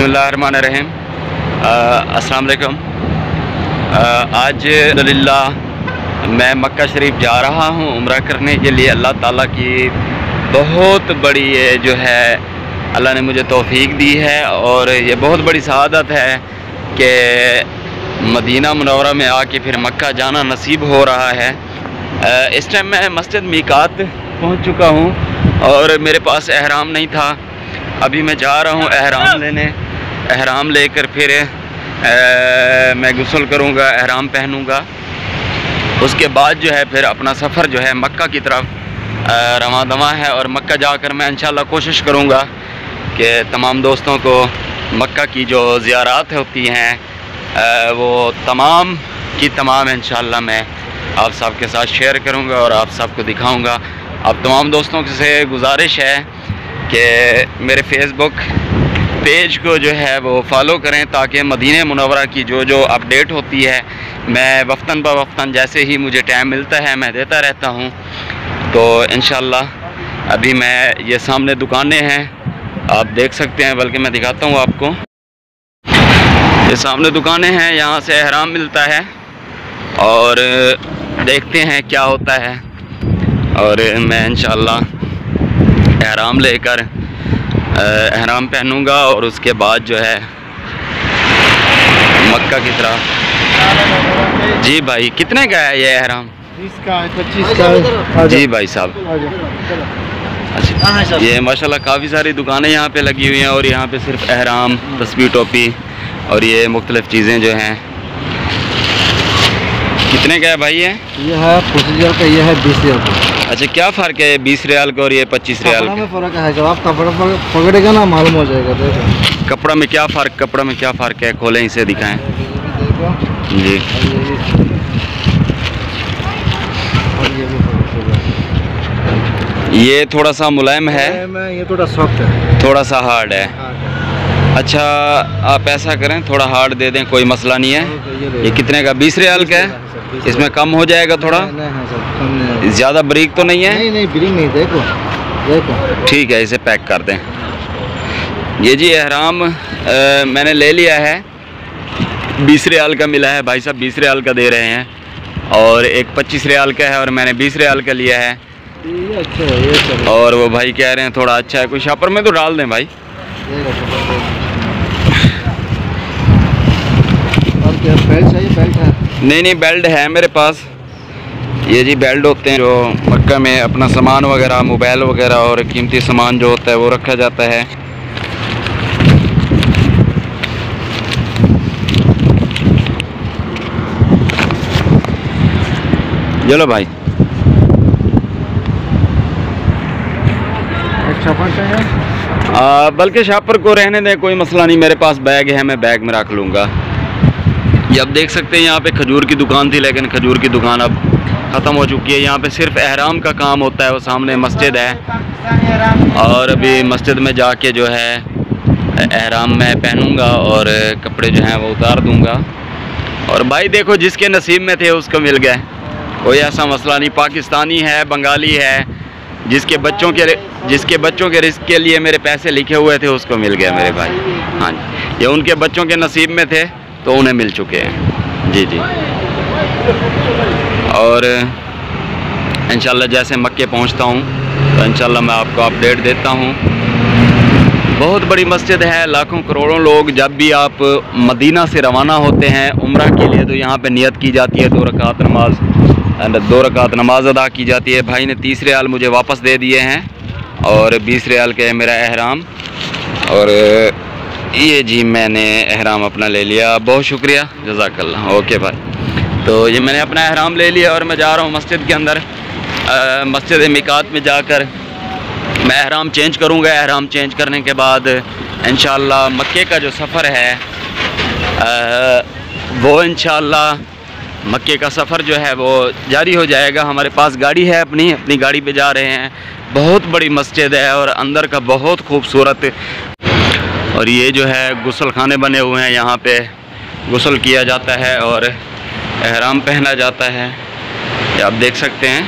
बिस्मिल्लाहिर्रहमानिर्रहीम। अस्सलाम वालेकुम। आज अल्हम्दुलिल्लाह मैं मक्का शरीफ जा रहा हूँ उम्रा करने के लिए। अल्लाह ताला की बहुत बड़ी जो है अल्लाह ने मुझे तौफीक दी है और ये बहुत बड़ी सआदत है कि मदीना मुनव्वरा में आके फिर मक्का जाना नसीब हो रहा है। इस टाइम मैं मस्जिद मीकात पहुँच चुका हूँ और मेरे पास एहराम नहीं था। अभी मैं जा रहा हूँ एहराम लेने। एहराम लेकर फिर मैं गुस्ल करूँगा, एहराम पहनूँगा। उसके बाद जो है फिर अपना सफ़र जो है मक्का की तरफ रवां दवा है और मक्का जाकर मैं इंशाल्लाह कोशिश करूँगा कि तमाम दोस्तों को मक्का की जो ज़ियारात होती हैं वो तमाम की तमाम इंशाल्लाह मैं आप सब के साथ शेयर करूँगा और आप सबको दिखाऊँगा। अब तमाम दोस्तों से गुजारिश है कि मेरे फेसबुक पेज को जो है वो फॉलो करें ताकि मदीने मुनव्वरा की जो अपडेट होती है मैं वक्तन ब वक्तन जैसे ही मुझे टाइम मिलता है मैं देता रहता हूँ। तो इंशाल्लाह अभी मैं ये सामने दुकानें हैं आप देख सकते हैं, बल्कि मैं दिखाता हूँ आपको। ये सामने दुकानें हैं, यहाँ से एहराम मिलता है और देखते हैं क्या होता है। और मैं इंशाल्लाह एहराम लेकर एहराम पहनूँगा और उसके बाद जो है मक्का की तरफ। जी भाई कितने का है ये एहराम? 20 का है, 25 का है। जी भाई साहब। अच्छा, ये माशाल्लाह काफ़ी सारी दुकानें यहाँ पे लगी हुई हैं और यहाँ पे सिर्फ एहराम, तस्बीह, टोपी और ये मुख्तलिफ़ चीज़ें जो हैं। कितने का है भाई ये? ये है 25 का, ये है 20 का। अच्छा, क्या फ़र्क है 20 रियाल का और ये 25 रियाल का? में फ़र्क है, जब आप कपड़ा पकड़ेगा ना मालूम हो जाएगा। देखो कपड़ा में क्या फ़र्क है? खोलें इसे दिखाएं। देखो जी ये थोड़ा सा मुलायम है, ये थोड़ा सॉफ्ट है, थोड़ा सा हार्ड है। अच्छा आप ऐसा करें थोड़ा हार्ड दे दें, कोई मसला नहीं है। ये कितने का? 20 रियाल का है। इसमें कम हो जाएगा थोड़ा? ज़्यादा बारीक तो नहीं है? नहीं बारीक नहीं। देखो ठीक है, इसे पैक कर दें। ये जी एहराम मैंने ले लिया है, 20 रियाल का मिला है। भाई साहब 20 रियाल का दे रहे हैं और एक 25 रियाल का है और मैंने 20 रियाल का लिया है। ये अच्छा है, ये अच्छा है। और वो भाई कह रहे हैं थोड़ा अच्छा है, कोई शॉपर में तो डाल दें भाई। और क्या बेल्ट चाहिए? बेल्ट है? नहीं बेल्ट है मेरे पास। ये जी बेल्ट होते हैं जो मक्का में अपना सामान वगैरह, मोबाइल वगैरह और कीमती सामान जो होता है वो रखा जाता है। चलो भाई। एक शॉपर चाहिए? बल्कि शॉपर को रहने दें, कोई मसला नहीं। मेरे पास बैग है, मैं बैग में रख लूँगा। ये आप देख सकते हैं यहाँ पे खजूर की दुकान थी, लेकिन खजूर की दुकान अब ख़त्म हो चुकी है। यहाँ पे सिर्फ एहराम का काम होता है। वो सामने मस्जिद है और अभी मस्जिद में जाके जो है एहराम मैं पहनूँगा और कपड़े जो हैं वो उतार दूँगा। और भाई देखो जिसके नसीब में थे उसको मिल गए, कोई ऐसा मसला नहीं। पाकिस्तानी है, बंगाली है, जिसके बच्चों के रिस्क के लिए मेरे पैसे लिखे हुए थे उसको मिल गया मेरे भाई। हाँ जी, ये उनके बच्चों के नसीब में थे तो उन्हें मिल चुके हैं। जी और इंशाल्लाह जैसे मक्के पहुंचता हूं तो इंशाल्लाह मैं आपको अपडेट देता हूं। बहुत बड़ी मस्जिद है, लाखों करोड़ों लोग जब भी आप मदीना से रवाना होते हैं उम्रा के लिए तो यहाँ पे नियत की जाती है, 2 रकात नमाज अदा की जाती है। भाई ने 30 रियाल मुझे वापस दे दिए हैं और 20 रियाल का है मेरा एहराम। और ये जी मैंने एहराम अपना ले लिया, बहुत शुक्रिया, जज़ाकल्लाह। ओके भाई, तो ये मैंने अपना एहराम ले लिया और मैं जा रहा हूँ मस्जिद के अंदर। मस्जिद मीकात में जाकर मैं एहराम चेंज करूँगा। एहराम चेंज करने के बाद इंशाल्लाह मक्के का जो सफ़र है वो इंशाल्लाह मक्के का सफ़र जो है वो जारी हो जाएगा। हमारे पास गाड़ी है, अपनी गाड़ी पे जा रहे हैं। बहुत बड़ी मस्जिद है और अंदर का बहुत खूबसूरत। और ये जो है गुस्ल खाने बने हुए हैं, यहाँ पे गुस्ल किया जाता है और एहराम पहना जाता है। ये आप देख सकते हैं,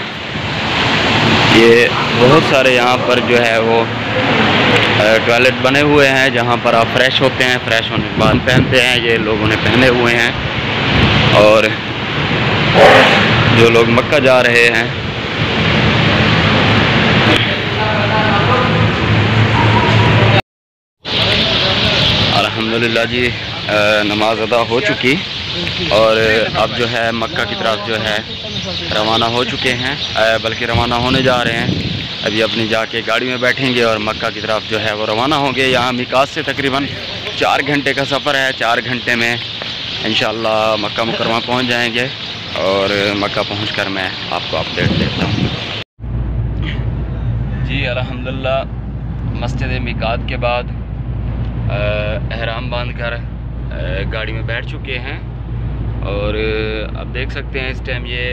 ये बहुत सारे यहाँ पर जो है वो टॉयलेट बने हुए हैं जहाँ पर आप फ्रेश होते हैं, फ्रेश होने के बाद पहनते हैं। ये लोगों ने पहने हुए हैं। और जो लोग मक्का जा रहे हैं, अल्हम्दुलिल्लाह जी नमाज अदा हो चुकी और अब जो है मक्का की तरफ जो है रवाना हो चुके हैं, बल्कि रवाना होने जा रहे हैं। अभी अपनी जाके गाड़ी में बैठेंगे और मक्का की तरफ जो है वो रवाना होंगे। यहाँ मिकात से तकरीबन 4 घंटे का सफ़र है। 4 घंटे में इंशाअल्लाह मक्का मुकरमा पहुँच जाएंगे और मक्का पहुँचकर मैं आपको अपडेट देता हूँ। जी अल्हम्दुलिल्लाह मस्जिद मिकात के बाद एहराम बांधकर गाड़ी में बैठ चुके हैं और अब देख सकते हैं इस टाइम ये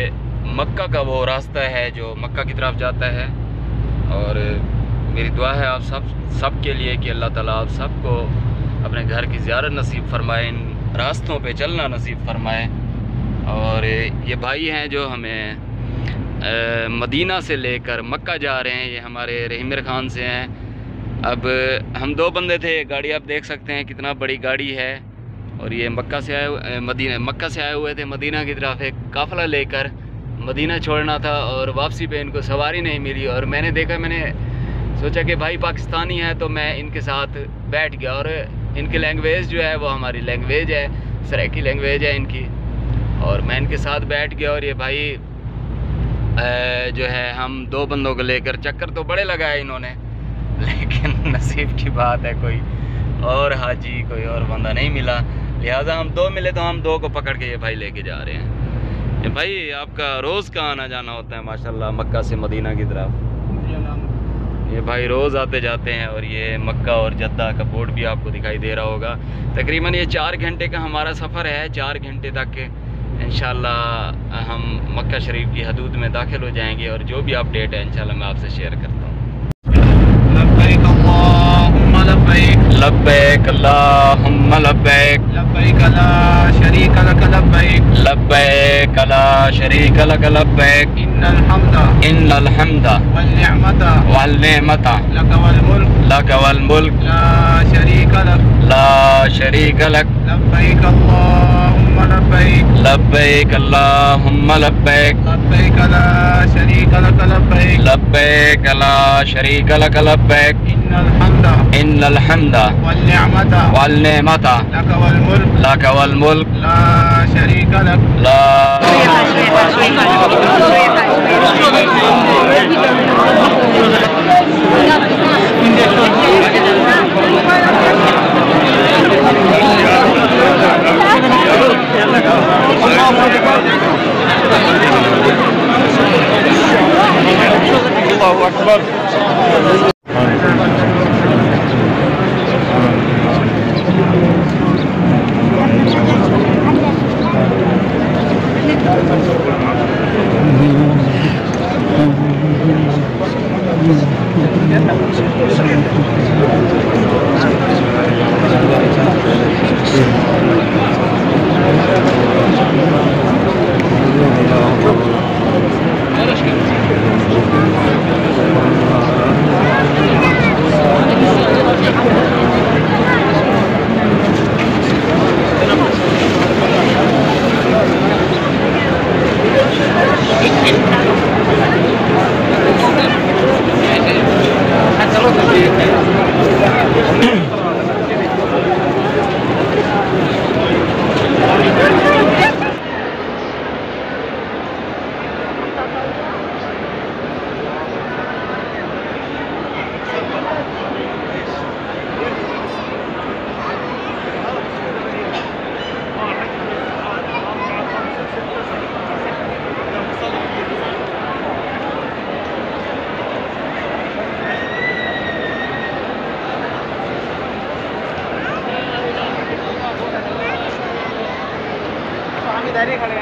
मक्का का वो रास्ता है जो मक्का की तरफ जाता है। और मेरी दुआ है आप सब के लिए कि अल्लाह ताला आप सबको अपने घर की ज़ियारत नसीब फरमाए, इन रास्तों पे चलना नसीब फरमाए। और ये भाई हैं जो हमें मदीना से लेकर मक्का जा रहे हैं, ये हमारे रहीमर खान से हैं। अब हम 2 बंदे थे, गाड़ी आप देख सकते हैं कितना बड़ी गाड़ी है। और ये मक्का से आए हुए थे मदीना की तरफ एक काफ़िला लेकर। मदीना छोड़ना था और वापसी पे इनको सवारी नहीं मिली और मैंने सोचा कि भाई पाकिस्तानी है तो मैं इनके साथ बैठ गया। और इनकी लैंग्वेज जो है वो हमारी लैंग्वेज है, सराइकी लैंग्वेज है इनकी। और मैं इनके साथ बैठ गया और ये भाई जो है हम 2 बंदों को लेकर, चक्कर तो बड़े लगाए इन्होंने, लेकिन नसीब की बात है कोई और हाजी कोई और बंदा नहीं मिला, लिहाजा हम 2 मिले तो हम 2 को पकड़ के ये भाई लेके जा रहे हैं। ये भाई आपका रोज़ का आना जाना होता है माशाल्लाह मक्का से मदीना की तरफ? ये भाई रोज़ आते जाते हैं। और ये मक्का और जद्दा का बोर्ड भी आपको दिखाई दे रहा होगा। तकरीबन ये 4 घंटे का हमारा सफ़र है। 4 घंटे तक इंशाल्लाह हम मक्का शरीफ की हदूद में दाखिल हो जाएंगे और जो भी अपडेट है इंशाल्लाह मैं आपसे शेयर करता हूँ। लब्बैक अल्लाहुम्मा लब्बैक, लब्बैक ला शरीक लक लब्बैक, लब्बैक ला शरीक लक लब्बैक, इन्नल हम्दा वल निअमता लक वल मुल्क ला शरीक लक, लब्बैक अल्लाहुम्मा लब्बैक, लब्बैक अल्लाहुम्मा लब्बैक, लब्बैक ला शरीक लक लब्बैक, लब्बैक ला शरीक लक लब्बैक, इन्नल हम्दा वल निअमता लक वल मुल्क ला शरीक लक, ला अल्लाहु अकबर। इधर ही खड़े